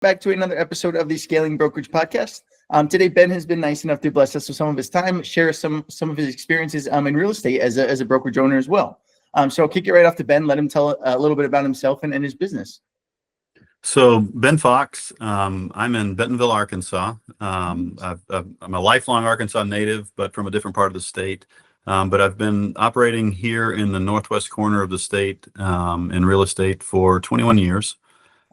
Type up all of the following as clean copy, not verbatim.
Back to another episode of the Scaling Brokerage Podcast. Today, Ben has been nice enough to bless us with some of his time, share some of his experiences in real estate as a brokerage owner as well. So I'll kick it right off to Ben. Let him tell a little bit about himself and his business. So Ben Fox, I'm in Bentonville, Arkansas. I'm a lifelong Arkansas native, but from a different part of the state. But I've been operating here in the northwest corner of the state in real estate for 21 years.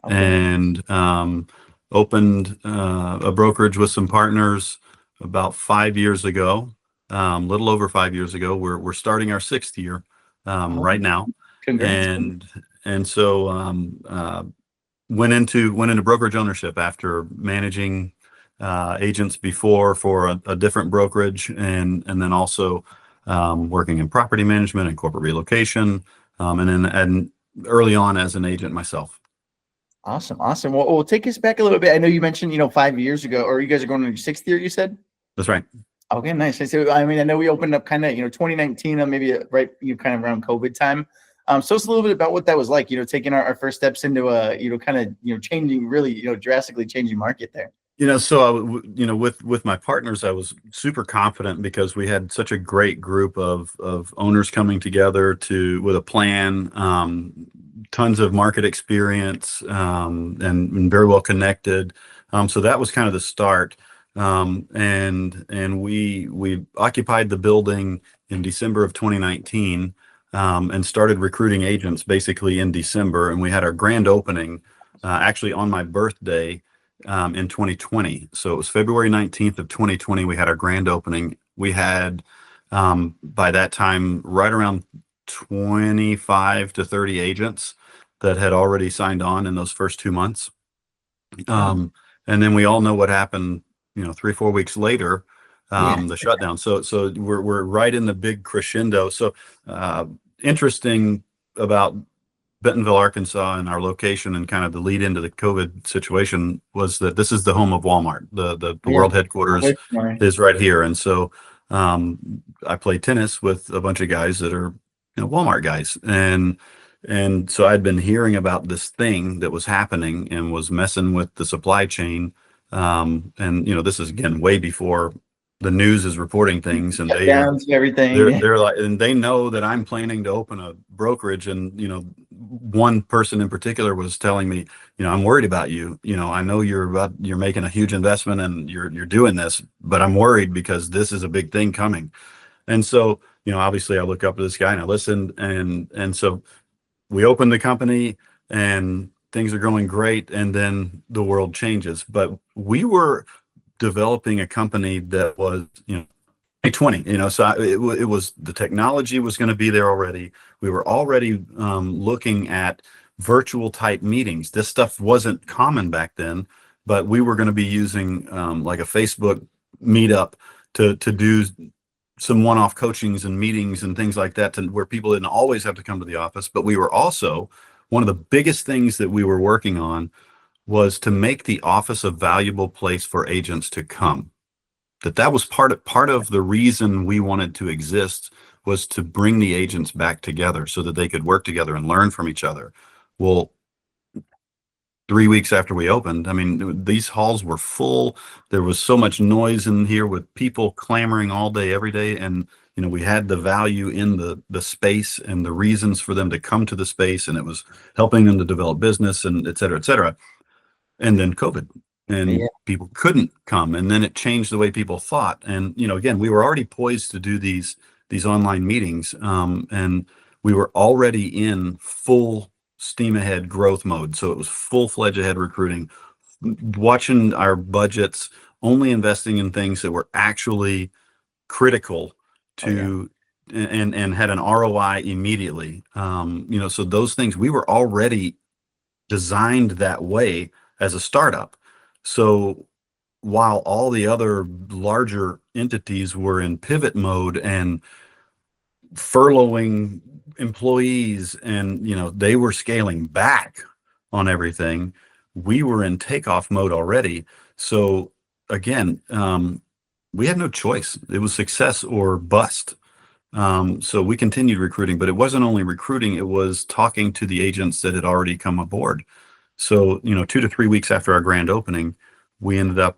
Okay. And opened a brokerage with some partners about 5 years ago, little over 5 years ago. We're starting our 6th year right now. Congrats. And so went into brokerage ownership after managing agents before for a different brokerage, and then also working in property management and corporate relocation, and early on as an agent myself. Awesome. Well, take us back a little bit. I know you mentioned 5 years ago, or you guys are going into your 6th year, you said? That's right. Okay, nice. So I know we opened up kind of 2019, maybe right kind of around COVID time. So it's a little bit about what that was like, taking our first steps into changing, really, drastically changing market there. So with my partners, I was super confident because we had such a great group of owners coming together with a plan, tons of market experience, and very well connected. So that was kind of the start. And we occupied the building in December of 2019. And started recruiting agents basically in December, and we had our grand opening actually on my birthday in 2020. So it was February 19th of 2020. We had our grand opening. We had by that time right around 25 to 30 agents that had already signed on in those first 2 months. And then we all know what happened 3-4 weeks later. The shutdown. So we're right in the big crescendo. So interesting about Bentonville, Arkansas, and our location, and kind of the lead into the COVID situation was that this is the home of Walmart. The world headquarters is right here, and so I play tennis with a bunch of guys that are Walmart guys, and so I'd been hearing about this thing that was happening and was messing with the supply chain. And this is again way before the news is reporting things, and they're like, and they know that I'm planning to open a brokerage. And, one person in particular was telling me, I'm worried about you. I know you're making a huge investment and you're doing this, but I'm worried because this is a big thing coming. And so, obviously I look up to this guy and I listened, and so we opened the company and things are going great. And then the world changes, but we were developing a company that was 2020, so it was, the technology was going to be there already. We were already looking at virtual type meetings. This stuff wasn't common back then, but we were going to be using like a Facebook meetup to do some one-off coachings and meetings and things like that, where people didn't always have to come to the office. But we were also, one of the biggest things that we were working on was to make the office a valuable place for agents to come. That was part of the reason we wanted to exist, was to bring the agents back together so that they could work together and learn from each other. Well, 3 weeks after we opened, these halls were full. There was so much noise in here with people clamoring all day, every day. And, we had the value in the space and the reasons for them to come to the space, and it was helping them to develop business and et cetera, et cetera. And then COVID, and people couldn't come. And then it changed the way people thought. And, again, we were already poised to do these online meetings. And we were already in full steam ahead growth mode. So it was full-fledged ahead recruiting, watching our budgets, only investing in things that were actually critical to, and had an ROI immediately. So those things, we were already designed that way as a startup. So while all the other larger entities were in pivot mode and furloughing employees, and they were scaling back on everything, we were in takeoff mode already. So again, we had no choice. It was success or bust. So we continued recruiting, but it wasn't only recruiting, it was talking to the agents that had already come aboard. So, 2 to 3 weeks after our grand opening, we ended up,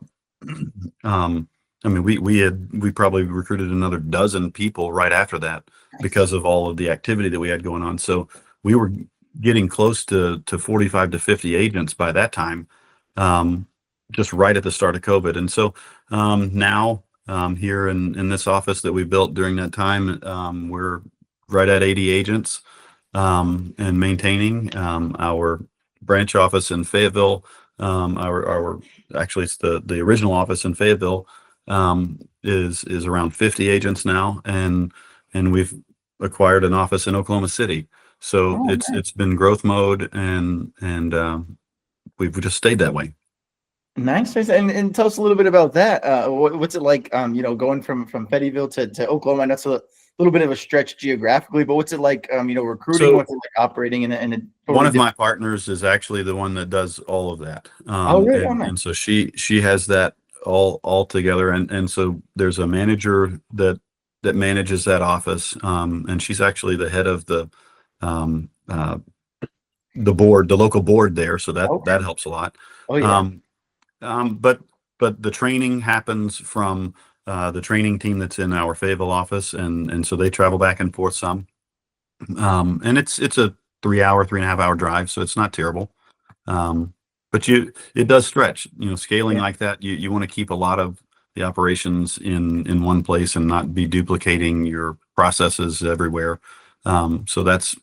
we probably recruited another dozen people right after that Nice. because of all of the activity that we had going on. So we were getting close to 45 to 50 agents by that time, just right at the start of COVID. And so now here in this office that we built during that time, we're right at 80 agents and maintaining our branch office in Fayetteville. Our actually it's the original office in Fayetteville is around 50 agents now, and we've acquired an office in Oklahoma City. So Oh, nice. it's been growth mode, and we've just stayed that way. Nice. Nice. And tell us a little bit about that. What's it like, going from Fayetteville to Oklahoma? That's a little bit of a stretch geographically, but what's it like, recruiting? So What's it like operating in a one totally of my different? partners is actually the one that does all of that, Oh, really? Oh, and nice. so she has that all together, and so there's a manager that manages that office, and she's actually the head of um, uh, the local board there, so that Okay. helps a lot. Oh, yeah. Um, but the training happens from the training team that's in our Fayetteville office, and so they travel back and forth some. And it's a 3 hour, 3.5 hour drive, so it's not terrible. But it does stretch, scaling Yeah. like that. You want to keep a lot of the operations in one place and not be duplicating your processes everywhere. So that's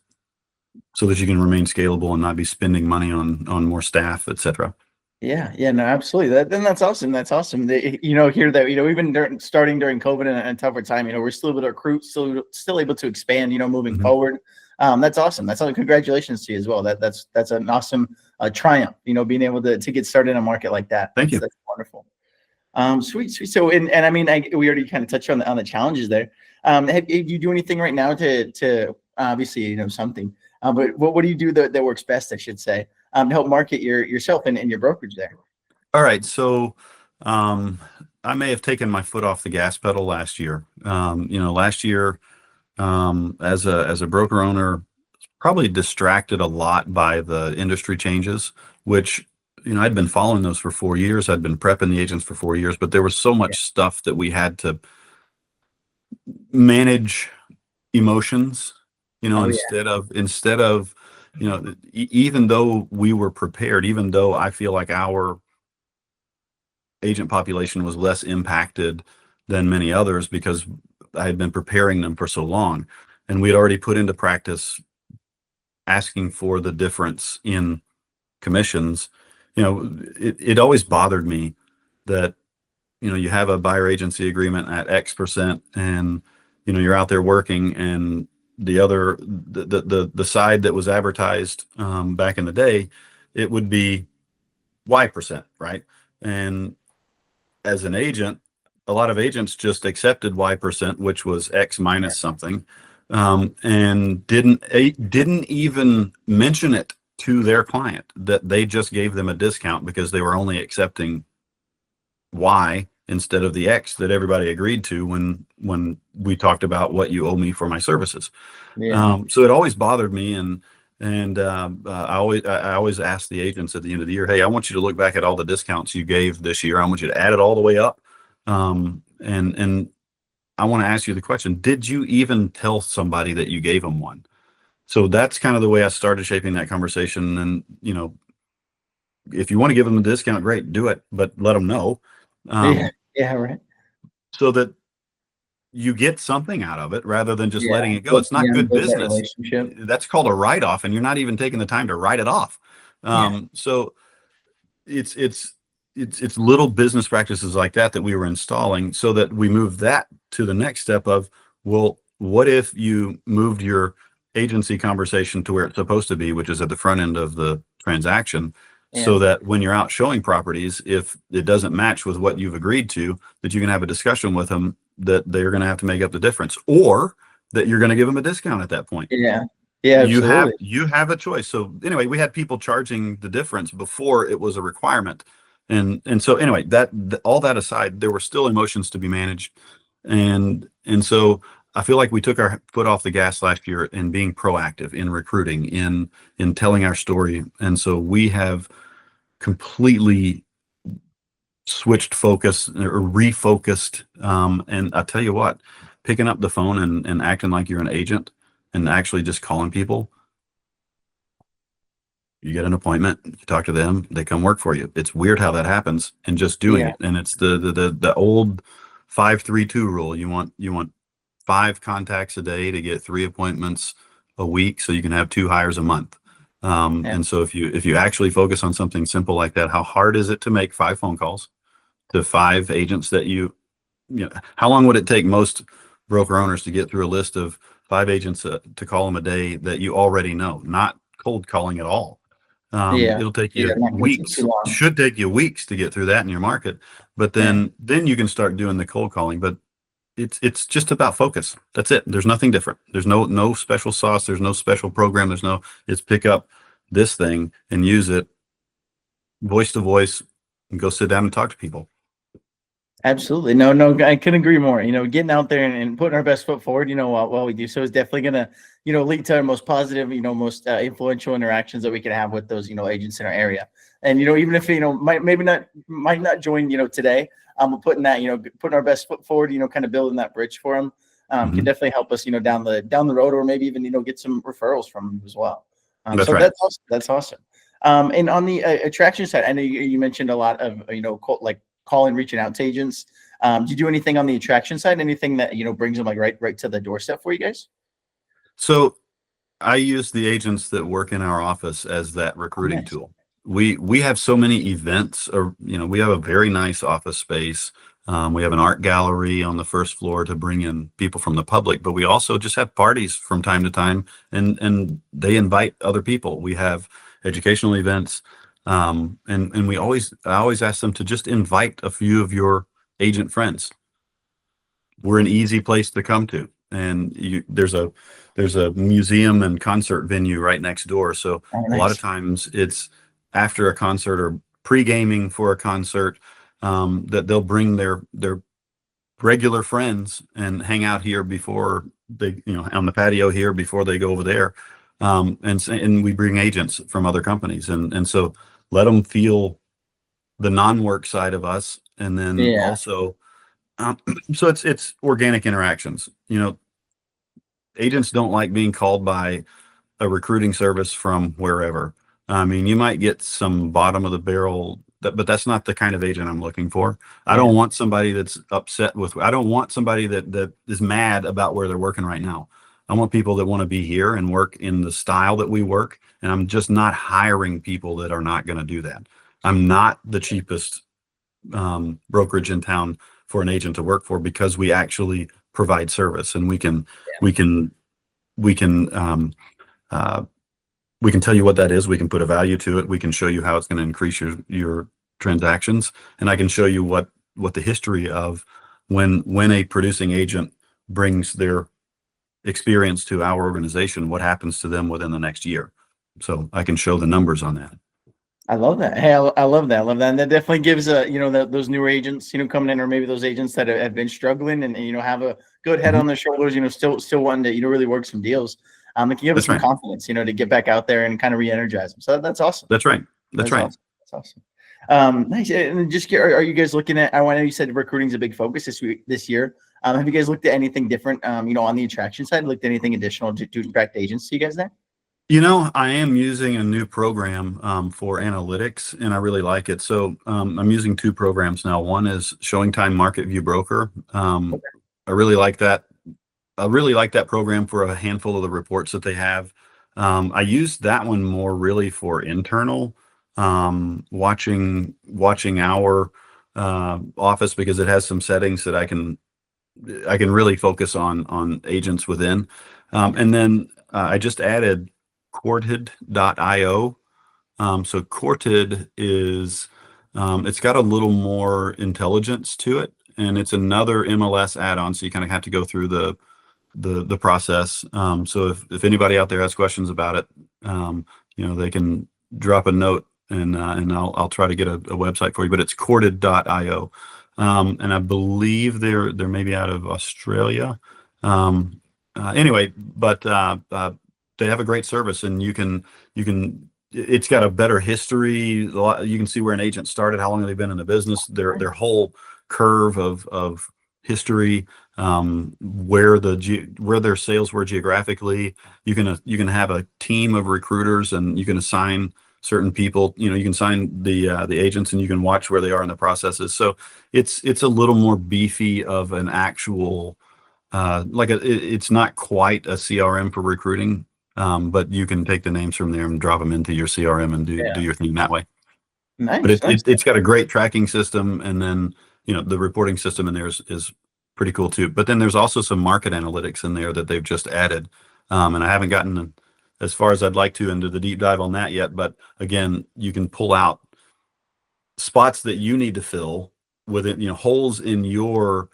so that you can remain scalable and not be spending money on more staff, etc. Yeah, yeah, no, absolutely. Then that's awesome. That's awesome. Hear that, even starting during COVID and a tougher time, we're still able to recruit, still able to expand, moving Mhm. forward. That's awesome. That's all. Congratulations to you as well. That's an awesome triumph, being able to get started in a market like that. Thank you. That's wonderful. Sweet, sweet. So, and I mean, we already kind of touched on the challenges there. Do you do anything right now to obviously, something, but what do you do that works best, I should say, to help market yourself and your brokerage there? All right, so I may have taken my foot off the gas pedal last year. Last year as a broker owner, probably distracted a lot by the industry changes, which I'd been following those for 4 years. I'd been prepping the agents for 4 years, but there was so Yeah. much stuff that we had to manage emotions, Oh, yeah. instead of even though we were prepared, even though I feel like our agent population was less impacted than many others because I had been preparing them for so long, and we had already put into practice asking for the difference in commissions. It always bothered me that you have a buyer agency agreement at X%, and you're out there working, and the side that was advertised back in the day, it would be Y%, right? And as an agent, a lot of agents just accepted Y%, which was X Yeah. minus something, and didn't even mention it to their client that they just gave them a discount because they were only accepting Y instead of the X that everybody agreed to when we talked about what you owe me for my services. Yeah. So it always bothered me, and I always ask the agents at the end of the year, hey, I want you to look back at all the discounts you gave this year. I want you to add it all the way up, and I want to ask you the question: did you even tell somebody that you gave them one? So that's kind of the way I started shaping that conversation. And if you want to give them a discount, great, do it, but let them know, Yeah. um, Yeah. Right. so that you get something out of it rather than just Yeah. letting it go. It's not good Build that business. relationship. That's called a write-off, and you're not even taking the time to write it off. Yeah. So it's little business practices like that we were installing, so that we move that to the next step of, well, what if you moved your agency conversation to where it's supposed to be, which is at the front end of the transaction, Yeah. so that when you're out showing properties, if it doesn't match with what you've agreed to, that you can have a discussion with them that they're going to have to make up the difference, or that you're going to give them a discount at that point. Yeah. Yeah. you have Absolutely. you have a choice. So anyway, we had people charging the difference before it was a requirement, and so anyway, all that aside, there were still emotions to be managed, and so I feel like we took our foot off the gas last year in being proactive in recruiting, in telling our story. And so we have completely switched focus or refocused. And I tell you what, picking up the phone and acting like you're an agent and actually just calling people, you get an appointment, you talk to them, they come work for you. It's weird how that happens, and just doing Yeah. it. And it's the old 5-3-2 rule. You want 5 contacts a day to get 3 appointments a week, so you can have 2 hires a month. Yeah. And so if you actually focus on something simple like that, how hard is it to make 5 phone calls to 5 agents that how long would it take most broker owners to get through a list of 5 agents to call them a day that you already know, not cold calling at all? Yeah. It'll take Yeah. you Not gonna take weeks, too long. should take you weeks to get through that in your market, but Yeah. then you can start doing the cold calling. But it's just about focus. That's it. There's nothing different. There's no special sauce. There's no special program. It's pick up this thing and use it voice to voice and go sit down and talk to people. Absolutely. No, I couldn't agree more. Getting out there and putting our best foot forward, while we do so is definitely going to, lead to our most positive, most influential interactions that we can have with those, agents in our area. And, even if, might not join, today, putting that, putting our best foot forward, kind of building that bridge for them, can definitely help us, down the road, or maybe even, get some referrals from them as well. That's so right. that's awesome. That's awesome. And on the attraction side, I know you mentioned a lot of, calling, reaching out to agents. Do you do anything on the attraction side? Anything that brings them like right to the doorstep for you guys? So I use the agents that work in our office as that recruiting Nice. tool. We have so many events, or we have a very nice office space. We have an art gallery on the first floor to bring in people from the public, but we also just have parties from time to time, and they invite other people. We have educational events. And I always ask them to just invite a few of your agent friends. We're an easy place to come to, and there's a museum and concert venue right next door. So a lot of times it's after a concert or pre-gaming for a concert, that they'll bring their regular friends and hang out here before they, on the patio here before they go over there. And we bring agents from other companies, and so let them feel the non-work side of us. And then also, so it's organic interactions. Agents don't like being called by a recruiting service from wherever. I mean, you might get some bottom of the barrel, but that's not the kind of agent I'm looking for. I don't want somebody that's upset I don't want somebody that is mad about where they're working right now. I want people that want to be here and work in the style that we work. And I'm just not hiring people that are not going to do that. I'm not the cheapest brokerage in town for an agent to work for, because we actually provide service, and we can tell you what that is. We can put a value to it. We can show you how it's going to increase your transactions. And I can show you what the history of when a producing agent brings their experience to our organization, what happens to them within the next year. So I can show the numbers on that. I love that. Hey, I love that. I love that. And that definitely gives those newer agents, coming in, or maybe those agents that have been struggling and have a good head on their shoulders, still wanting to, really work some deals. It can give us some confidence, to get back out there and kind of re-energize them. So that's awesome. That's right. That's right. Awesome. That's awesome. Nice. And just, are you guys looking at, I know you said recruiting is a big focus this year. Have you guys looked at anything different, on the attraction side, looked at anything additional to attract agents to you guys there? I am using a new program for analytics, and I really like it. So I'm using 2 programs now. One is Showing Time Market View Broker. I really like that. I really like that program for a handful of the reports that they have. I use that one more really for internal watching our office, because it has some settings that I can really focus on agents within. And then I just added Courted.io. So Courted is, it's got a little more intelligence to it, and it's another MLS add-on. So you kind of have to go through the process. So if anybody out there has questions about it, they can drop a note, and I'll try to get a website for you, but it's Courted.io. And I believe they're maybe out of Australia. Anyway, but they have a great service, and it's got a better history. You can see where an agent started, how long they've been in the business, their whole curve of history, where their sales were geographically. You can have a team of recruiters, and you can assign certain people. You can sign the agents, and you can watch where they are in the processes. So it's a little more beefy of an actual, it's not quite a CRM for recruiting, but you can take the names from there and drop them into your CRM and do Yeah. your thing that way. But Nice. Nice. it's got a great tracking system, and then the reporting system in there is pretty cool too. But then there's also some market analytics in there that they've just added, and I haven't gotten as far as I'd like to into the deep dive on that yet. But again, you can pull out spots that you need to fill within, holes in your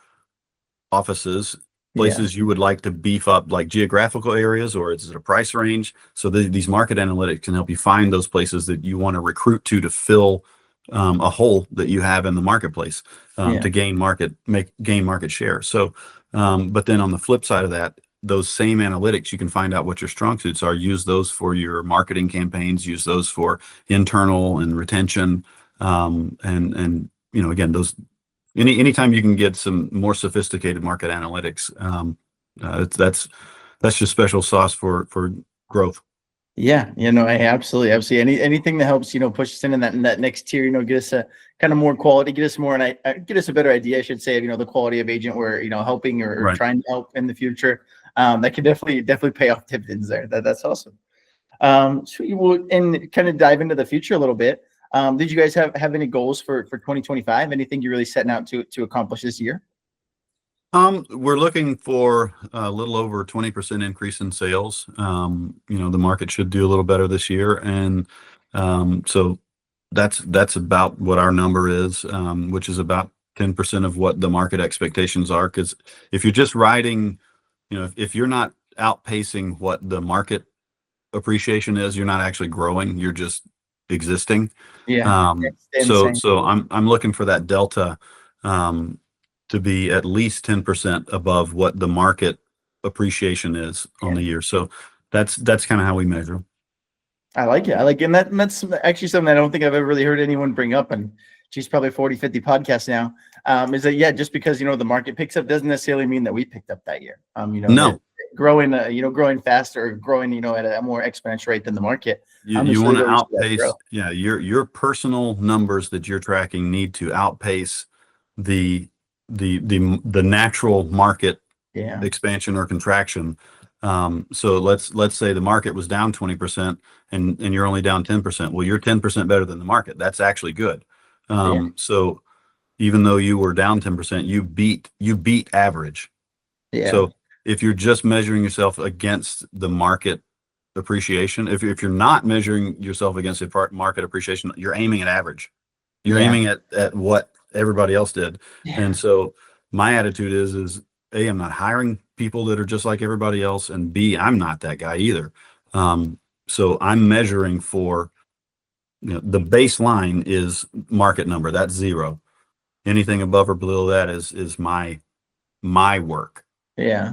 offices, Yeah. places you would like to beef up, like geographical areas, or is it a price range? So these market analytics can help you find those places that you want to recruit to fill a hole that you have in the marketplace, Yeah. to gain market share. So, but then on the flip side of that, those same analytics, you can find out what your strong suits are, use those for your marketing campaigns, use those for internal and retention. And again, those, anytime you can get some more sophisticated market analytics, that's just special sauce for growth. Yeah, I absolutely. Anything that helps, push us in that next tier, get us a kind of more quality, get us more, and get us a better idea, I should say, of, the quality of agent we're, helping or Right. trying to help in the future. That can definitely pay off dividends there. That's awesome. So you will, and kind of dive into the future a little bit. Did you guys have any goals for 2025? Anything you're really setting out to accomplish this year? We're looking for a little over 20% increase in sales. The market should do a little better this year, and so that's about what our number is, which is about 10% of what the market expectations are. Because if you're just riding, if you're not outpacing what the market appreciation is, you're not actually growing. You're just existing. Yeah. Staying the same. So I'm looking for that delta, to be at least 10% above what the market appreciation is on the year. So that's kind of how we measure. I like it. And that's actually something I don't think I've ever really heard anyone bring up. And she's probably 40, 50 podcasts now. Is that, just because, the market picks up doesn't necessarily mean that we picked up that year. No, growing, growing faster, or growing, at a more exponential rate than the market. you want to outpace. Yeah. Your personal numbers that you're tracking need to outpace the natural market expansion or contraction. So let's say the market was down 20% and you're only down 10%. Well, you're 10% better than the market. That's actually good. So even though you were down 10%, you beat average. So if you're just measuring yourself against the market appreciation, if you're not measuring yourself against the market appreciation, you're aiming at average. You're aiming at what everybody else did. And so my attitude is A, I'm not hiring people that are just like everybody else, and B, I'm not that guy either. So I'm measuring for, the baseline is market number. That's 0. Anything above or below that is my work. Yeah.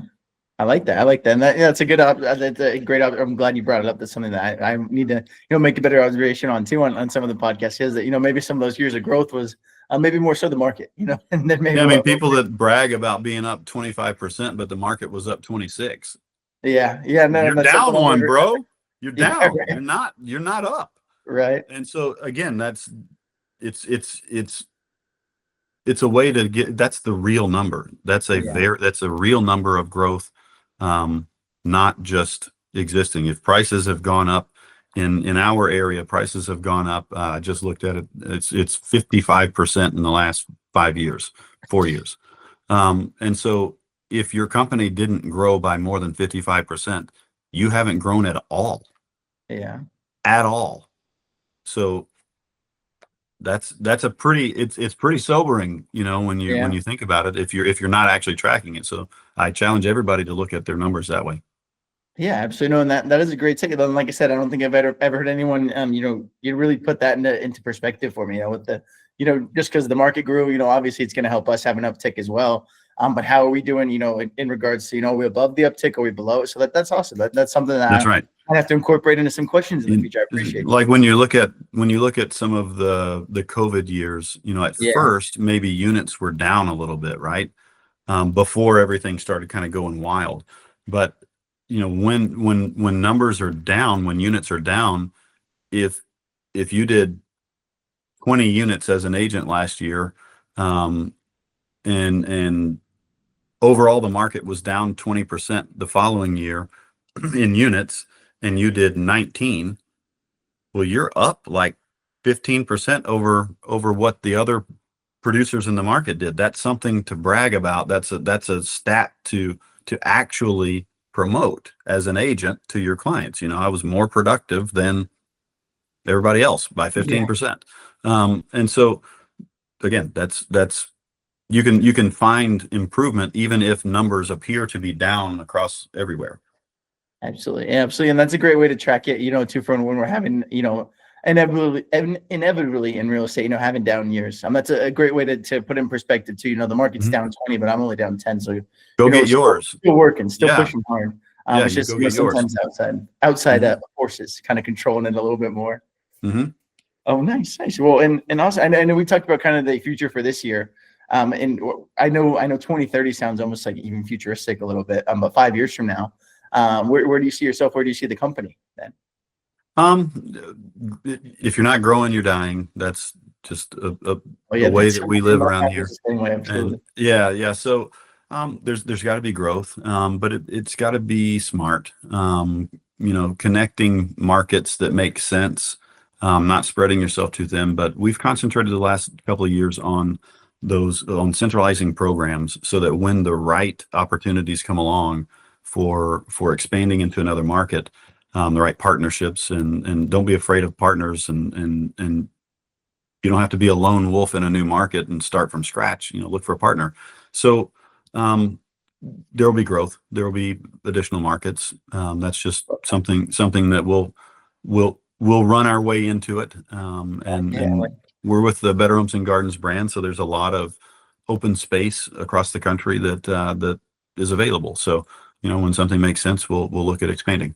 I like that. And that's a good, that's a great, I'm glad you brought it up. That's something that I need to, make a better observation on too, on some of the podcasts, is that, maybe some of those years of growth was maybe more so the market, and then maybe. Yeah, I mean, people that brag about being up 25%, but the market was up 26. Yeah. No, you're down one, bro. You're down. Right. You're not up. Right. And so again, it's a way to get, that's the real number. That's a real number of growth, not just existing. If prices have gone up in our area, prices have gone up. I just looked at it. It's 55% in the last 4 years. And so if your company didn't grow by more than 55%, you haven't grown at all. Yeah. At all. So that's a pretty, it's pretty sobering, when you think about it, if you're not actually tracking it. So I challenge everybody to look at their numbers that way. Yeah, absolutely. No, and that is a great take. And like I said, I don't think I've ever heard anyone, you really put that into perspective for me, with the, just because the market grew, obviously it's going to help us have an uptick as well. But how are we doing, in regards to, are we above the uptick? Are we below? So that's awesome. That's something that That's right. I have to incorporate into some questions in the future. I appreciate it. Like when you look at some of the COVID years, at Yeah. first maybe units were down a little bit, right? Before everything started kind of going wild. But when numbers are down, when units are down, if you did 20 units as an agent last year, and overall the market was down 20% the following year in units, and you did 19, well, you're up like 15% over what the other producers in the market did. That's something to brag about. That's a stat to actually promote as an agent to your clients. I was more productive than everybody else by 15%. And so again, that's you can find improvement even if numbers appear to be down across everywhere. Absolutely. Absolutely. And that's a great way to track it, too, from when we're having, inevitably in real estate, having down years. That's a great way to put in perspective too. The market's down 20, but I'm only down 10. So go get yours. Still working, still pushing hard. It's just sometimes outside forces kind of controlling it a little bit more. Oh, nice. Well, and also I know we talked about kind of the future for this year. And I know 2030 sounds almost like even futuristic a little bit. But 5 years from now, where do you see yourself? Where do you see the company then? If you're not growing, you're dying. That's just the way that we live around here. And yeah. So there's got to be growth, but it's got to be smart. Connecting markets that make sense, not spreading yourself too thin. But we've concentrated the last couple of years on centralizing programs so that when the right opportunities come along for expanding into another market, the right partnerships, and don't be afraid of partners, and you don't have to be a lone wolf in a new market and start from scratch. Look for a partner. So there will be growth. There will be additional markets. That's just something that we'll run our way into it. And we're with the Better Homes and Gardens brand, so there's a lot of open space across the country that is available. So when something makes sense, we'll look at expanding.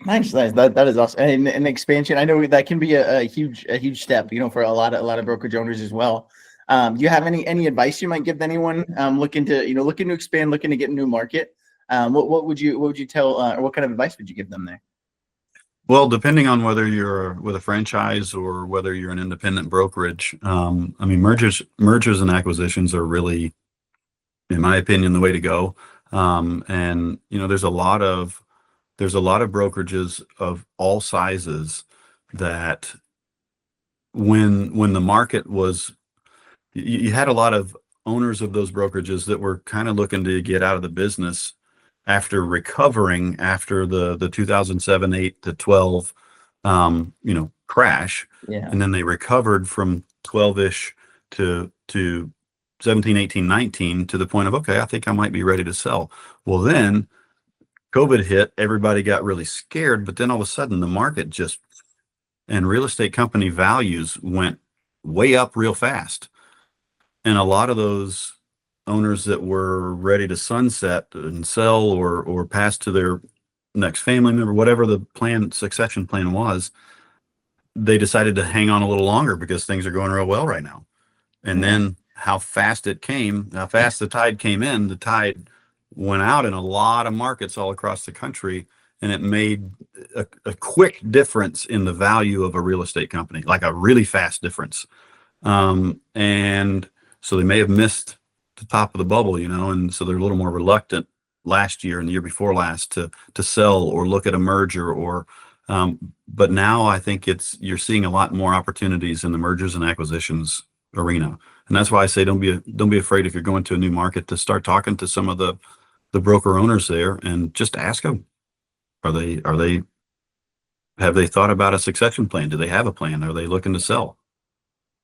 Nice. That is awesome. And an expansion, I know that can be a huge step, for a lot of brokerage owners as well. Do you have any advice you might give anyone looking to expand, looking to get a new market? What would you tell, or what kind of advice would you give them there? Well, depending on whether you're with a franchise or whether you're an independent brokerage, mergers and acquisitions are really, in my opinion, the way to go. And there's a lot of brokerages of all sizes that when the market was, you had a lot of owners of those brokerages that were kind of looking to get out of the business after recovering after the 2007, 8 to 12, crash. Yeah. And then they recovered from 12-ish to 17, 18, 19 to the point of, okay, I think I might be ready to sell. Well, then COVID hit, everybody got really scared, but then all of a sudden the market and real estate company values went way up real fast. And a lot of those owners that were ready to sunset and sell or pass to their next family member, whatever the succession plan was, they decided to hang on a little longer because things are going real well right now. And then how fast the tide came in, the tide went out in a lot of markets all across the country, and it made a quick difference in the value of a real estate company, like a really fast difference. And so they may have missed the top of the bubble, and so they're a little more reluctant last year and the year before last to sell or look at a merger but now I think you're seeing a lot more opportunities in the mergers and acquisitions arena. And that's why I say don't be afraid if you're going to a new market to start talking to some of the broker owners there and just ask them, have they thought about a succession plan? Do they have a plan? Are they looking to sell?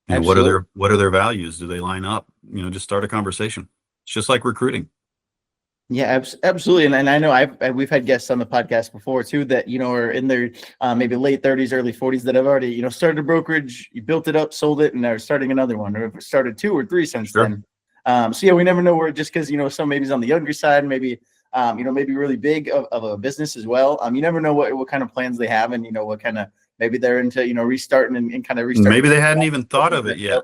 What are their values? Do they line up? Just start a conversation. It's just like recruiting. Yeah, absolutely. And I know we've had guests on the podcast before too that, are in their maybe late 30s, early 40s that have already, started a brokerage, you built it up, sold it, and they're starting another one, or started 2 or 3 since then. So yeah, we never know where, just because, some maybe is on the younger side, maybe, maybe really big of a business as well. You never know what kind of plans they have, and, what kind of, maybe they're into, restarting and kind of restarting. Maybe they hadn't even thought of it yet.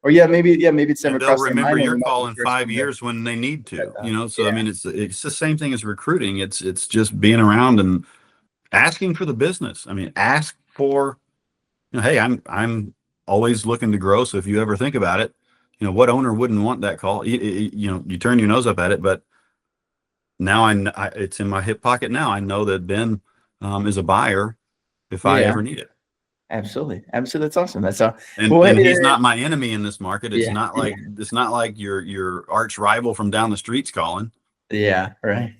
Or yeah, maybe it's never And they'll crossed their remember mind. your And call in 5 years when they need to, So, I Yeah. mean, it's the same thing as recruiting. It's just being around and asking for the business. I mean, ask for, hey, I'm always looking to grow. So if you ever think about it, what owner wouldn't want that call? You turn your nose up at it, but now it's in my hip pocket. Now I know that Ben is a buyer if I ever need it. Absolutely. That's awesome. That's all. And he's not my enemy in this market. It's Yeah, not like it's not like your arch rival from down the street's calling. Yeah, right.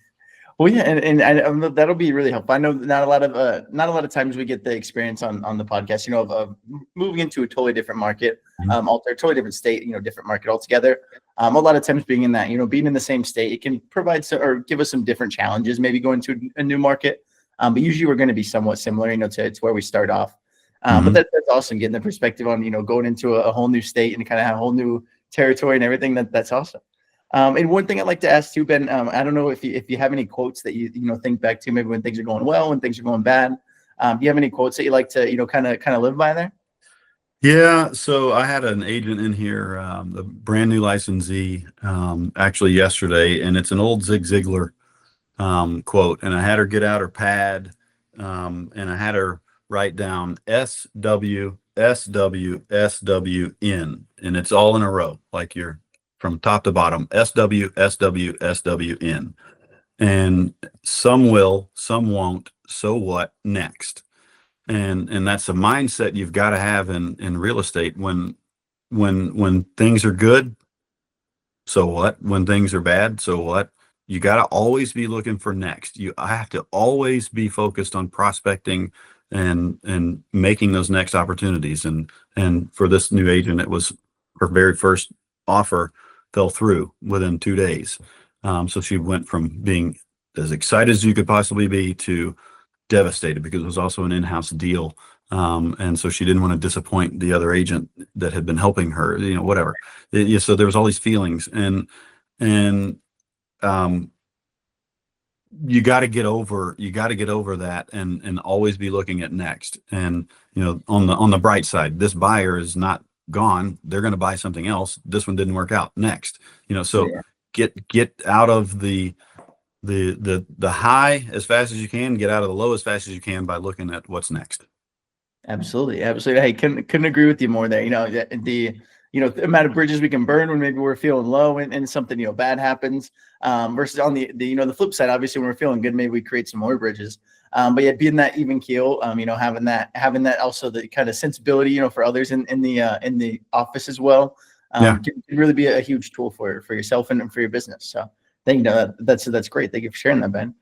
Well, yeah, and that'll be really helpful. I know not a lot of times we get the experience on the podcast, of moving into a totally different market, totally different state, different market altogether. A lot of times being in that, being in the same state, it can provide or give us some different challenges, maybe going to a new market. But usually we're going to be somewhat similar, to where we start off. But that's awesome, getting the perspective on, going into a whole new state and kind of have a whole new territory and everything. That's awesome. And one thing I'd like to ask too, Ben, I don't know if you have any quotes that you think back to, maybe when things are going well, when things are going bad. Do you have any quotes that you like to, kind of live by there? Yeah. So I had an agent in here, a brand new licensee, actually yesterday, and it's an old Zig Ziglar quote. And I had her get out her pad, and I had her write down SW, SW, SWN, and it's all in a row, like you're from top to bottom, SW, SW, SWN. And some will, some won't. So what next? And that's a mindset you've got to have in real estate. When things are good, so what? When things are bad, so what? You got to always be looking for next. I have to always be focused on prospecting and making those next opportunities. And for this new agent, it was her very first offer fell through within 2 days. So she went from being as excited as you could possibly be to devastated, because it was also an in-house deal. And so she didn't want to disappoint the other agent that had been helping her, whatever. So there was all these feelings, and you got to get over that and always be looking at next. And, on the bright side, this buyer is not gone. They're going to buy something else. This one didn't work out. Next, so get out of the high as fast as you can, get out of the low as fast as you can by looking at what's next. Absolutely. Hey, couldn't agree with you more there. The amount of bridges we can burn when maybe we're feeling low and something, bad happens, versus on the flip side, obviously when we're feeling good, maybe we create some more bridges. But yeah, being that even keel, having that also the kind of sensibility, for others in the office as well, can really be a huge tool for yourself and for your business. So thank you. That's great. Thank you for sharing that, Ben.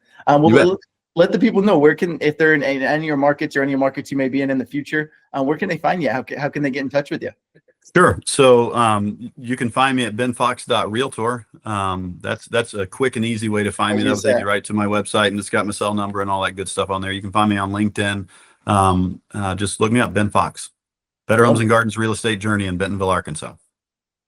Let the people know if they're in any of your markets or any markets you may be in the future, where can they find you? How can they get in touch with you? Sure. So you can find me at benfox.realtor. That's a quick and easy way to find me. That'll take you right to my website, and it's got my cell number and all that good stuff on there. You can find me on LinkedIn. Just look me up, Ben Fox. Better Homes and Gardens Real Estate Journey in Bentonville, Arkansas.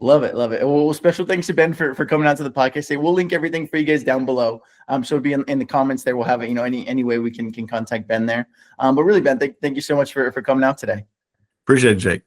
Love it. Well, special thanks to Ben for coming out to the podcast. We'll link everything for you guys down below. So it'll be in the comments there. We'll have it, any way we can contact Ben there. But really, Ben, thank you so much for coming out today. Appreciate it, Jake.